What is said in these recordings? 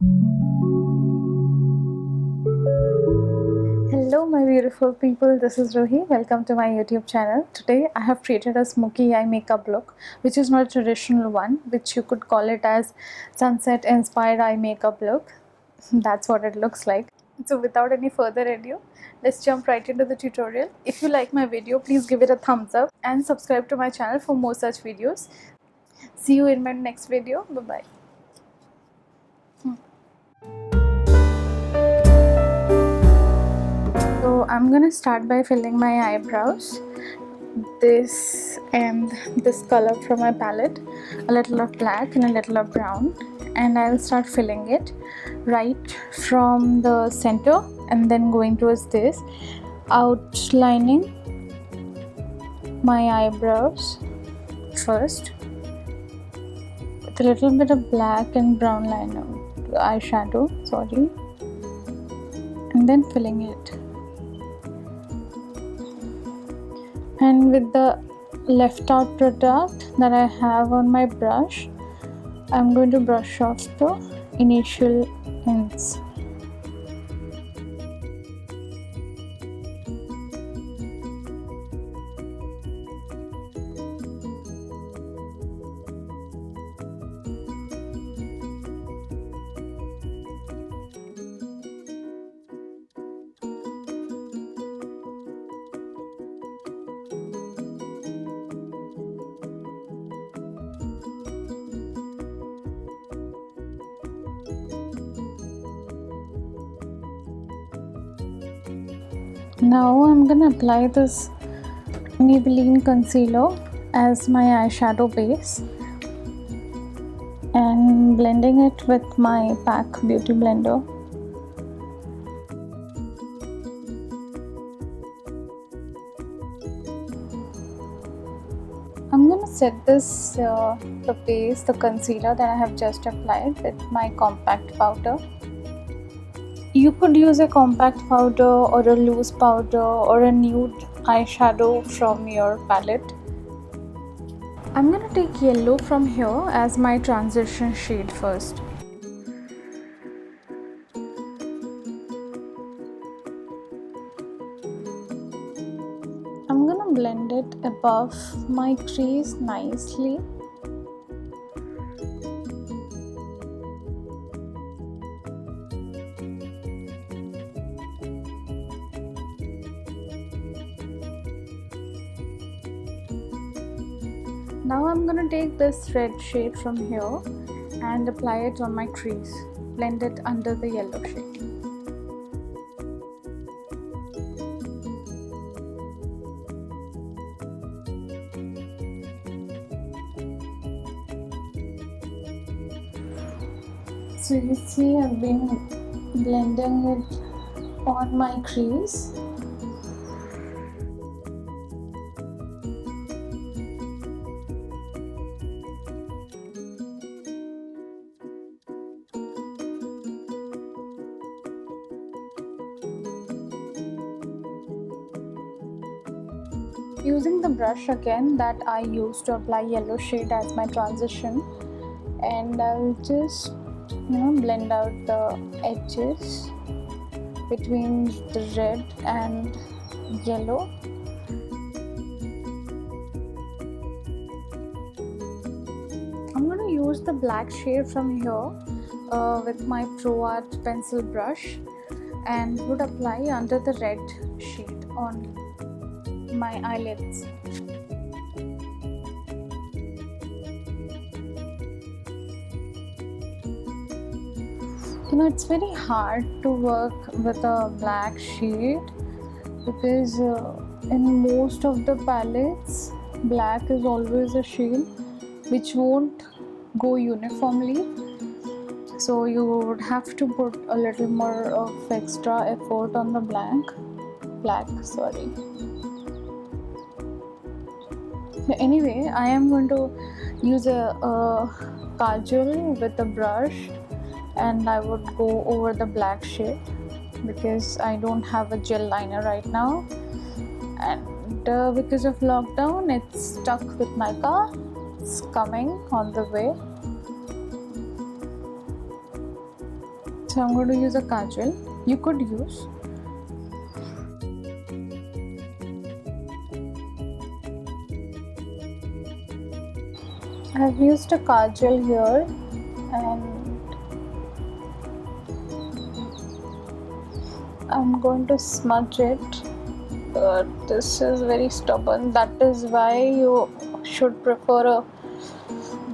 Hello my beautiful people, this is Rohi. Welcome to my YouTube channel. Today I have created a smoky eye makeup look, which is not a traditional one, which you could call it as sunset inspired eye makeup look. That's what it looks like. So without any further ado, let's jump right into the tutorial. If you like my video, please give it a thumbs up and subscribe to my channel for more such videos. See you in my next video. Bye bye. So I'm gonna start by filling my eyebrows. This and this color from my palette, a little of black and a little of brown, and I'll start filling it right from the center and then going towards this, outlining my eyebrows first with a little bit of black and brown liner eyeshadow, and then filling it. And with the left out product that I have on my brush, I'm going to brush off the initial ends. Now I'm gonna apply this Maybelline concealer as my eyeshadow base and blending it with my PAC beauty blender. I'm gonna set this the base, the concealer that I have just applied with my compact powder. You could use a compact powder or a loose powder or a nude eyeshadow from your palette. I'm gonna take yellow from here as my transition shade first. I'm gonna blend it above my crease nicely. Now I'm gonna take this red shade from here and apply it on my crease. Blend it under the yellow shade. So you see I've been blending it on my crease. Using the brush again that I used to apply yellow shade as my transition, and I'll just blend out the edges between the red and yellow. I'm going to use the black shade from here with my Pro Art pencil brush and would apply under the red shade on my eyelids. It's very hard to work with a black shade because in most of the palettes black is always a shade which won't go uniformly, so you would have to put a little more of extra effort on the black. Anyway, I am going to use a kajal with a brush, and I would go over the black shade because I don't have a gel liner right now, and because of lockdown it's stuck with Nykaa. It's coming on the way. So I'm going to use a kajal. You could use. I've used a kajal here and I'm going to smudge it, but this is very stubborn. That is why you should prefer a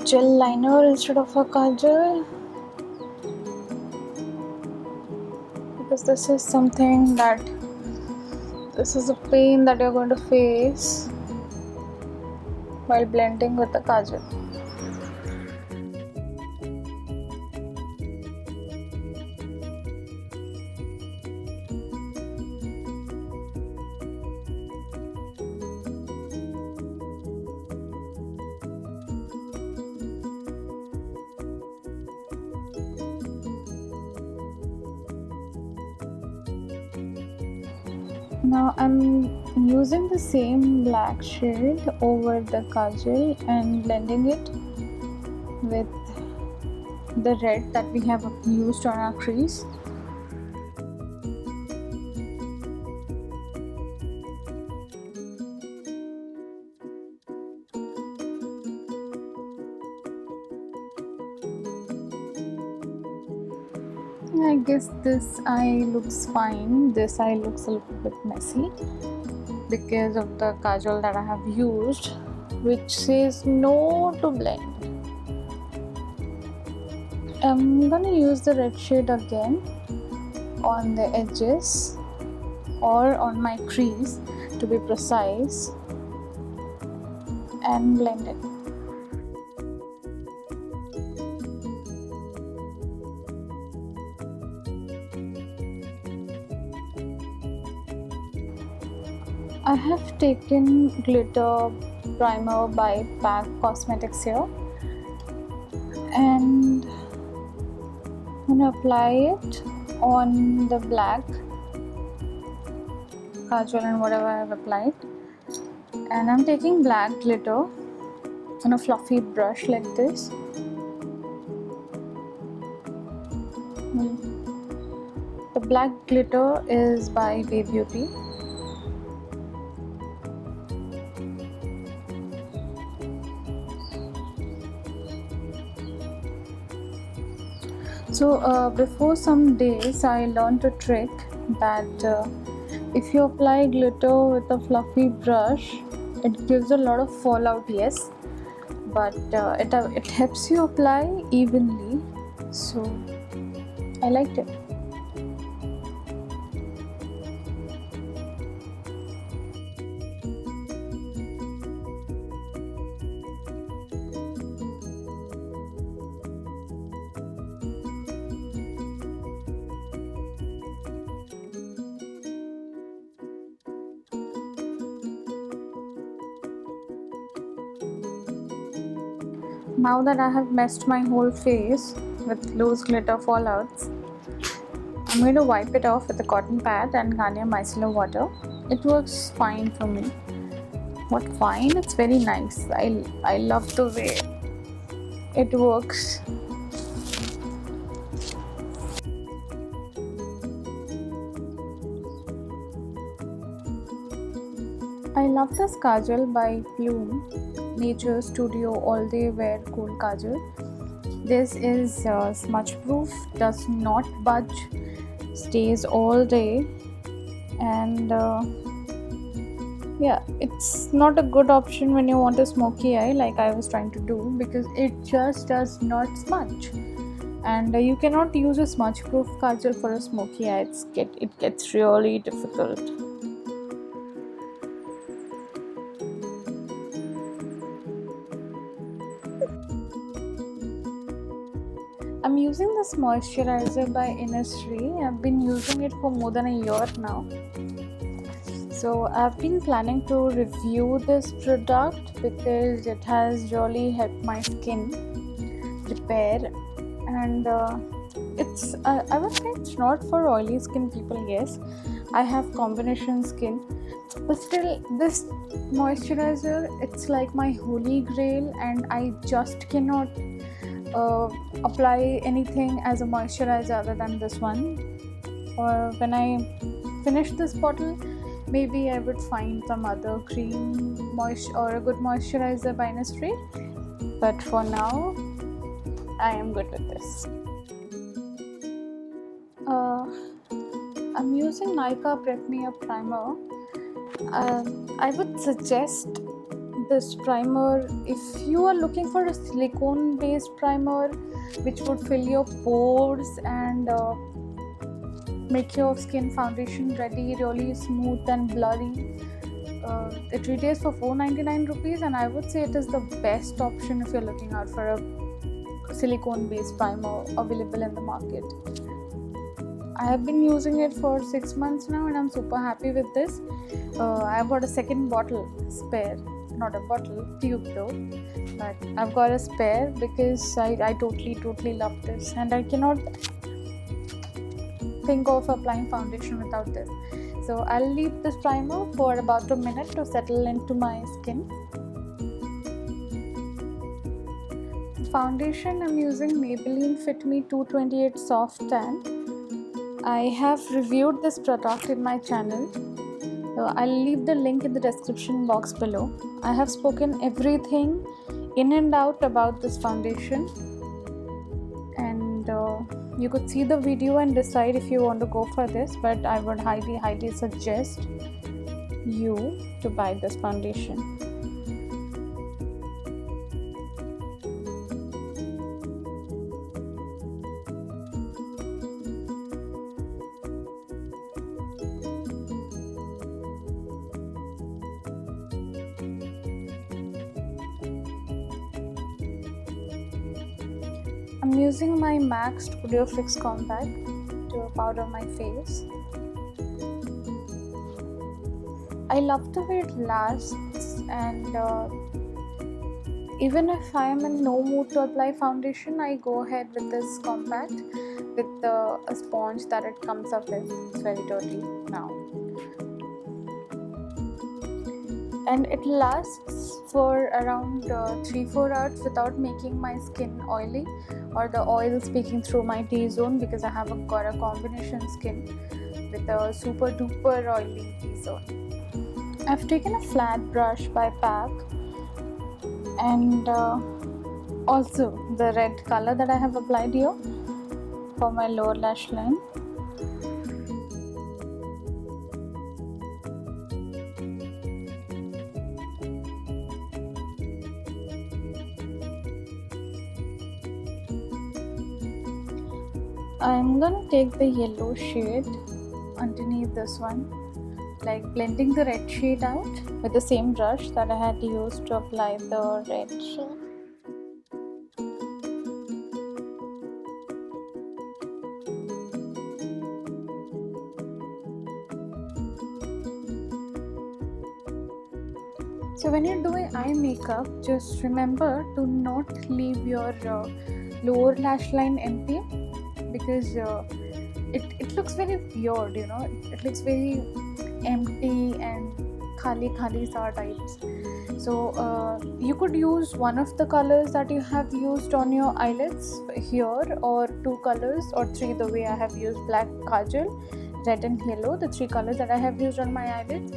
gel liner instead of a kajal, because this is something that this is a pain that you're going to face while blending with the kajal. Now I'm using the same black shade over the kajal and blending it with the red that we have used on our crease. I guess this eye looks fine. This eye looks a little bit messy because of the kajal that I have used, which says no to blend. I'm gonna use the red shade again on the edges or on my crease, to be precise, and blend it. I have taken glitter primer by PAC Cosmetics here, and I'm going to apply it on the black kajal and whatever I have applied. And I'm taking black glitter on a fluffy brush like this. The black glitter is by Bay Beauty. So before some days I learned a trick that if you apply glitter with a fluffy brush, it gives a lot of fallout, yes, but it helps you apply evenly, so I liked it. Now that I have messed my whole face with loose glitter fallouts, I'm going to wipe it off with a cotton pad and Garnier micellar water. It works fine for me. What fine? It's very nice. I love the way it works. I love this kajal by Plum, Nature Studio All Day Wear Kohl Kajal. This is smudge proof, does not budge, stays all day, and yeah, it's not a good option when you want a smoky eye like I was trying to do, because it just does not smudge, and you cannot use a smudge proof kajal for a smoky eye. It gets really difficult. I'm using this moisturizer by Innisfree. I've been using it for more than a year now. So I've been planning to review this product because it has really helped my skin repair, and I would say it's not for oily skin people. Yes, I have combination skin, but still this moisturizer, it's like my holy grail, and I just cannot apply anything as a moisturizer other than this one, or when I finish this bottle maybe I would find some other cream or a good moisturizer by Natur, but for now I am good with this. I'm using Nykaa Prep Me Up Primer. I would suggest this primer if you are looking for a silicone based primer which would fill your pores and make your skin foundation ready really smooth and blurry. It retails for 499 rupees, and I would say it is the best option if you're looking out for a silicone based primer available in the market. I have been using it for 6 months now and I'm super happy with this. I've got a second bottle spare, not a bottle, tube though, but I've got a spare because I totally love this, and I cannot think of applying foundation without this. So I'll leave this primer for about a minute to settle into my skin. Foundation, I'm using Maybelline Fit Me 228 Soft Tan. I have reviewed this product in my channel. I'll leave the link in the description box below. I have spoken everything in and out about this foundation, and you could see the video and decide if you want to go for this, but I would highly suggest you to buy this foundation. I'm using my MAC Studio Fix Compact to powder my face. I love the way it lasts, and even if I am in no mood to apply foundation, I go ahead with this compact with a sponge that it comes up with. It's very dirty now. And it lasts for around 3-4 hours without making my skin oily or the oil speaking through my T-zone, because I have got a combination skin with a super duper oily T-zone. I've taken a flat brush by PAC, and also the red color that I have applied here for my lower lash line. I'm gonna take the yellow shade underneath this one, like blending the red shade out with the same brush that I had used to apply the red shade. So when you're doing eye makeup, just remember to not leave your lower lash line empty, because it looks very weird, you know. It looks very empty and khali sa types. So you could use one of the colors that you have used on your eyelids here, or 2 colors or 3, the way I have used black kajal, red and yellow, the 3 colors that I have used on my eyelids.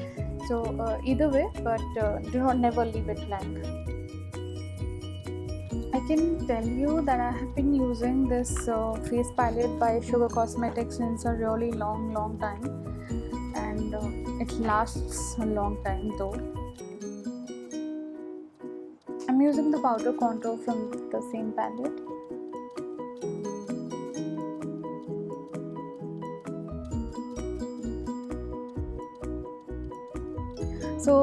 So either way, but do not never leave it blank. I can tell you that I have been using this face palette by Sugar Cosmetics since a really long time, and it lasts a long time though. I'm using the powder contour from the same palette. So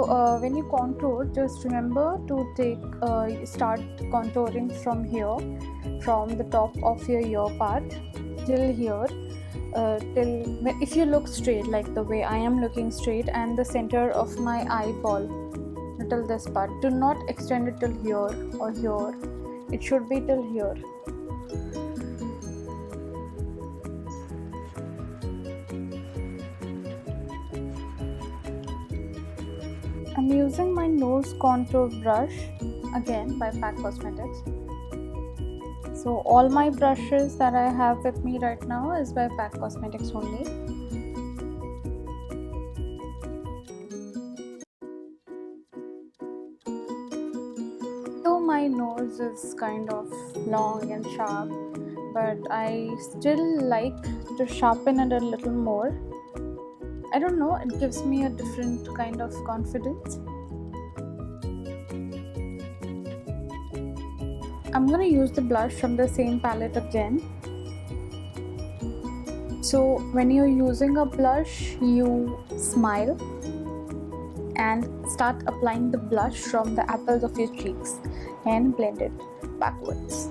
when you contour, just remember to start contouring from here, from the top of your ear part till here, if you look straight, like the way I am looking straight, and the center of my eyeball till this part. Do not extend it till here or here. It should be till here. I'm using my nose contour brush again by PAC Cosmetics. So all my brushes that I have with me right now is by Pack Cosmetics only. Though my nose is kind of long and sharp, but I still like to sharpen it a little more. I don't know, it gives me a different kind of confidence. I'm gonna use the blush from the same palette again. So when you're using a blush, you smile and start applying the blush from the apples of your cheeks and blend it backwards.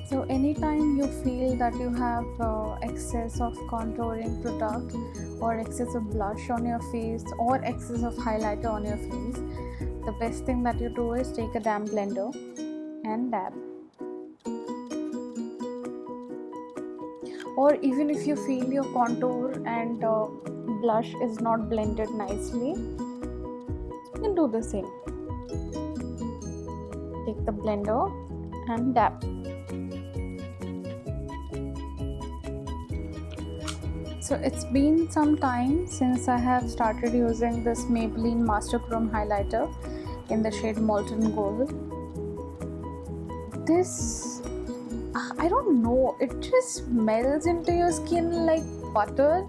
So anytime you feel that you have excess of contouring product or excess of blush on your face or excess of highlighter on your face, the best thing that you do is take a damp blender and dab. Or even if you feel your contour and blush is not blended nicely, you can do the same. Take the blender and dab. So it's been some time since I have started using this Maybelline Master Chrome highlighter in the shade Molten Gold. This, I don't know, it just melts into your skin like butter,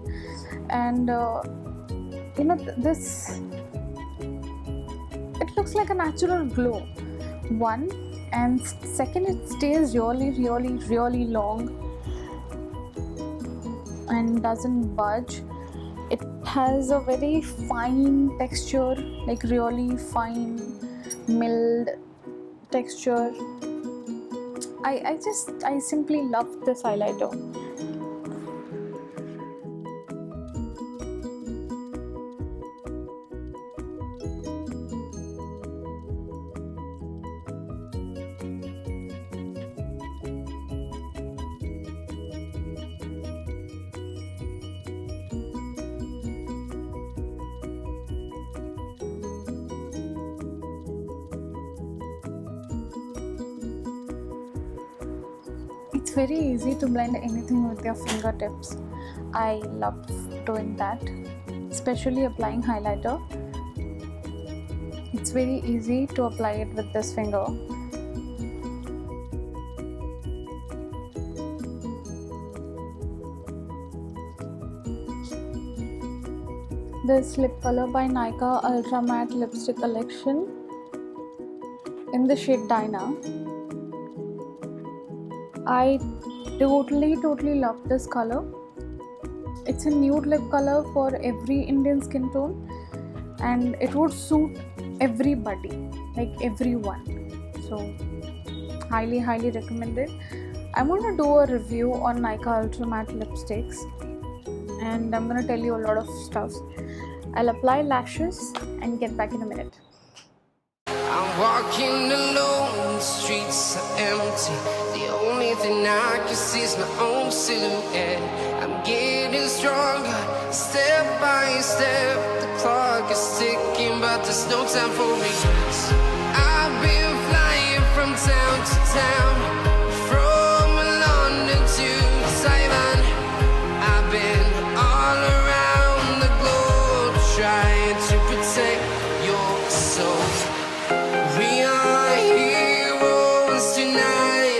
and you know, this, it looks like a natural glow. One, and second, it stays really long and doesn't budge. It has a very fine texture, like really fine milled texture. I simply love this highlighter. It's very easy to blend anything with your fingertips. I love doing that, especially applying highlighter. It's very easy to apply it with this finger. This lip color by Nykaa Ultra Matte Lipstick Collection in the shade Dinah. I totally love this color. It's a nude lip color for every Indian skin tone, and it would suit everybody, like everyone. So highly recommended. I'm gonna do a review on Nykaa Ultra Matte lipsticks, and I'm gonna tell you a lot of stuff. I'll apply lashes and get back in a minute. I'm walking alone, the streets are empty. The only thing I can see is my own silhouette. I'm getting stronger, step by step. The clock is ticking, but there's no time for regrets. I've been flying from town to town, from London to Taiwan. I've been all around the globe, trying to protect your soul. We are heroes tonight.